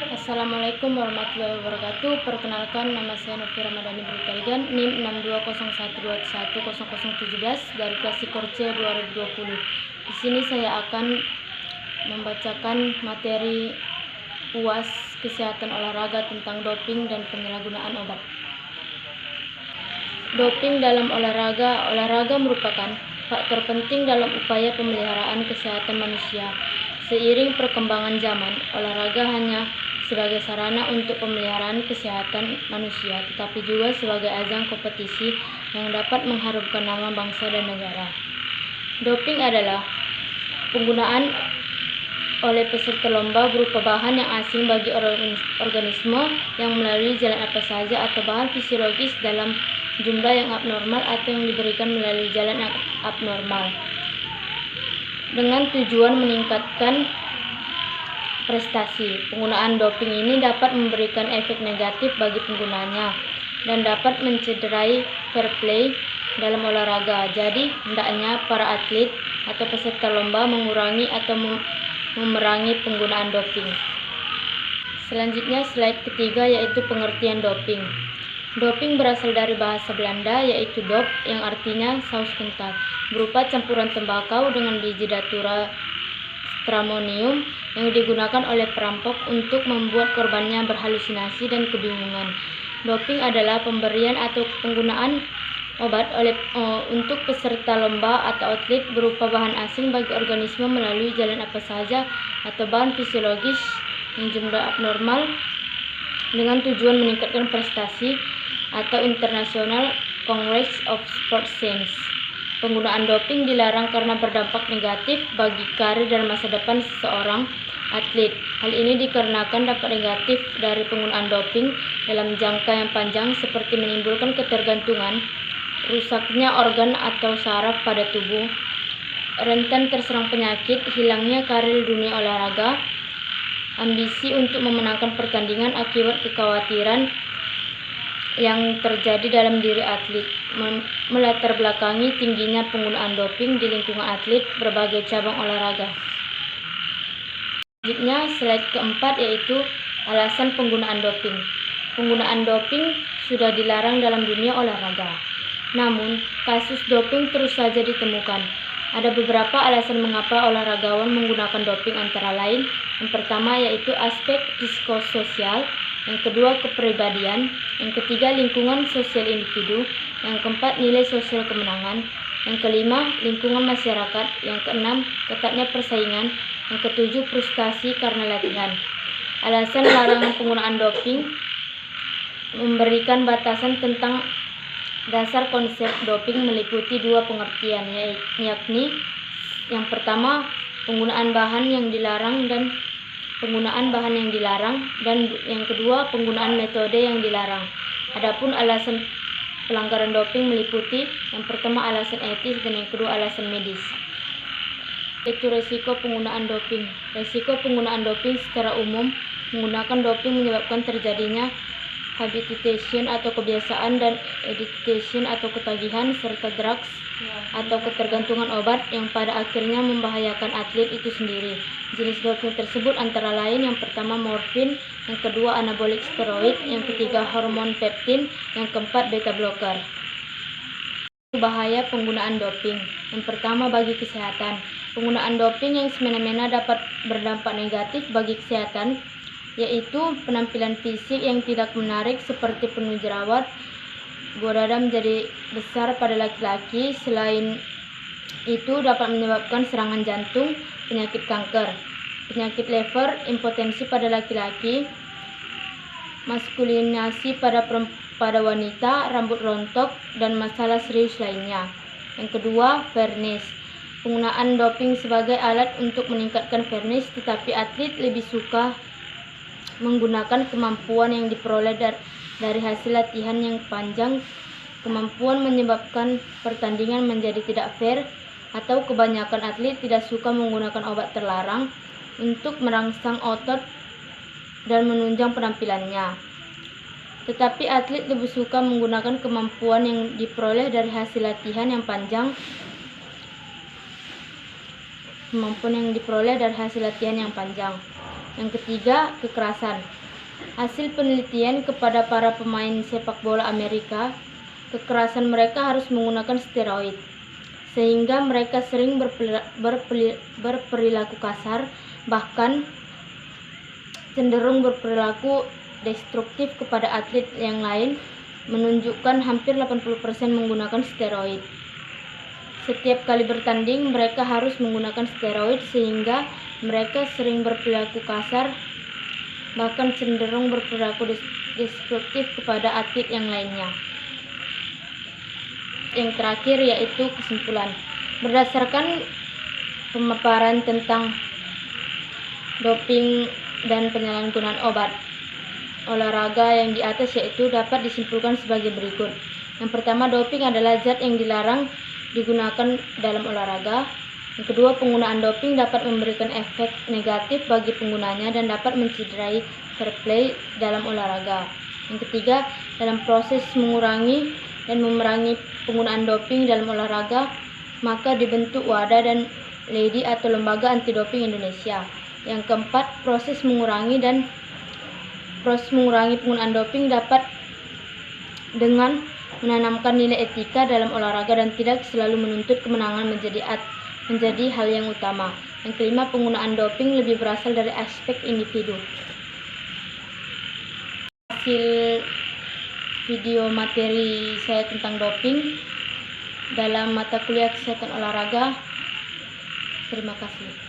Assalamualaikum warahmatullahi wabarakatuh. Perkenalkan, nama saya Novi Ramadhani Brutaligan, NIM 6201210017 dari kelas Sikorce 2020. Di sini saya akan membacakan materi UAS Kesehatan Olahraga tentang doping dan penyalahgunaan obat. Doping dalam olahraga. Olahraga merupakan faktor penting dalam upaya pemeliharaan kesehatan manusia. Seiring perkembangan zaman, olahraga hanya sebagai sarana untuk pemeliharaan kesehatan manusia, tetapi juga sebagai ajang kompetisi yang dapat mengharumkan nama bangsa dan negara. Doping adalah penggunaan oleh peserta lomba berupa bahan yang asing bagi organisme yang melalui jalan apa saja atau bahan fisiologis dalam jumlah yang abnormal atau yang diberikan melalui jalan yang abnormal dengan tujuan meningkatkan prestasi. Penggunaan doping ini dapat memberikan efek negatif bagi penggunanya dan dapat mencederai fair play dalam olahraga. Jadi, hendaknya para atlet atau peserta lomba mengurangi atau memerangi penggunaan doping. Selanjutnya, slide ketiga yaitu pengertian doping. Doping berasal dari bahasa Belanda yaitu dop yang artinya saus kental, berupa campuran tembakau dengan biji datura stramonium yang digunakan oleh perampok untuk membuat korbannya berhalusinasi dan kebingungan. Doping adalah pemberian atau penggunaan obat untuk peserta lomba atau atlet berupa bahan asing bagi organisme melalui jalan apa saja atau bahan fisiologis yang jumlah abnormal dengan tujuan meningkatkan prestasi atau International Congress of Sports Science. Penggunaan doping dilarang karena berdampak negatif bagi karir dan masa depan seseorang atlet. Hal ini dikarenakan dampak negatif dari penggunaan doping dalam jangka yang panjang seperti menimbulkan ketergantungan, rusaknya organ atau saraf pada tubuh, rentan terserang penyakit, hilangnya karir dunia olahraga, ambisi untuk memenangkan pertandingan akibat kekhawatiran yang terjadi dalam diri atlet, melatar belakangi tingginya penggunaan doping di lingkungan atlet berbagai cabang olahraga. Selanjutnya, slide keempat yaitu alasan penggunaan doping. Penggunaan doping sudah dilarang dalam dunia olahraga. Namun, kasus doping terus saja ditemukan. Ada beberapa alasan mengapa olahragawan menggunakan doping, antara lain, yang pertama yaitu aspek psikososial, yang kedua kepribadian, yang ketiga lingkungan sosial individu, yang keempat nilai sosial kemenangan, yang kelima lingkungan masyarakat, yang keenam ketatnya persaingan, yang ketujuh frustasi karena latihan. Alasan larangan penggunaan doping memberikan batasan tentang dasar konsep doping meliputi dua pengertian, yakni yang pertama penggunaan bahan yang dilarang dan yang kedua penggunaan metode yang dilarang. Adapun alasan pelanggaran doping meliputi yang pertama alasan etis dan yang kedua alasan medis. Itu resiko penggunaan doping. Resiko penggunaan doping secara umum, menggunakan doping menyebabkan terjadinya habituation atau kebiasaan dan addiction atau ketagihan serta drugs atau ketergantungan obat yang pada akhirnya membahayakan atlet itu sendiri. Jenis doping tersebut antara lain yang pertama morfin, yang kedua anabolik steroid, yang ketiga hormon peptin, yang keempat beta blocker. Bahaya penggunaan doping. Yang pertama bagi kesehatan. Penggunaan doping yang semena-mena dapat berdampak negatif bagi kesehatan, yaitu penampilan fisik yang tidak menarik seperti penuh jerawat, buah dada menjadi besar pada laki-laki. Selain itu dapat menyebabkan serangan jantung, penyakit kanker, penyakit liver, impotensi pada laki-laki, maskulinasi pada wanita, rambut rontok, dan masalah serius lainnya. Yang kedua, fairness. Penggunaan doping sebagai alat untuk meningkatkan fairness, tetapi atlet lebih suka menggunakan kemampuan yang diperoleh dari hasil latihan yang panjang. Kemampuan menyebabkan pertandingan menjadi tidak fair, atau kebanyakan atlet tidak suka menggunakan obat terlarang untuk merangsang otot dan menunjang penampilannya. Tetapi atlet lebih suka menggunakan kemampuan yang diperoleh dari hasil latihan yang panjang. Yang ketiga, kekerasan. Hasil penelitian kepada para pemain sepak bola Amerika, kekerasan mereka harus menggunakan steroid, sehingga mereka sering berperilaku kasar, bahkan cenderung berperilaku destruktif kepada atlet yang lain, menunjukkan hampir 80% menggunakan steroid. Setiap kali bertanding, mereka harus menggunakan steroid sehingga mereka sering berperilaku kasar, bahkan cenderung berperilaku destruktif kepada atlet yang lainnya. Yang terakhir yaitu kesimpulan. Berdasarkan pemaparan tentang doping dan penyalahgunaan obat olahraga yang di atas, yaitu dapat disimpulkan sebagai berikut. Yang pertama, doping adalah zat yang dilarang digunakan dalam olahraga. Yang kedua, penggunaan doping dapat memberikan efek negatif bagi penggunanya dan dapat mencederai fair play dalam olahraga. Yang ketiga, dalam proses mengurangi dan memerangi penggunaan doping dalam olahraga, maka dibentuk WADA dan LADI atau Lembaga Anti Doping Indonesia. Yang keempat, proses mengurangi penggunaan doping dapat dengan menanamkan nilai etika dalam olahraga dan tidak selalu menuntut kemenangan menjadi hal yang utama. Yang kelima, penggunaan doping lebih berasal dari aspek individu. Hasil video materi saya tentang doping dalam mata kuliah kesehatan olahraga. Terima kasih.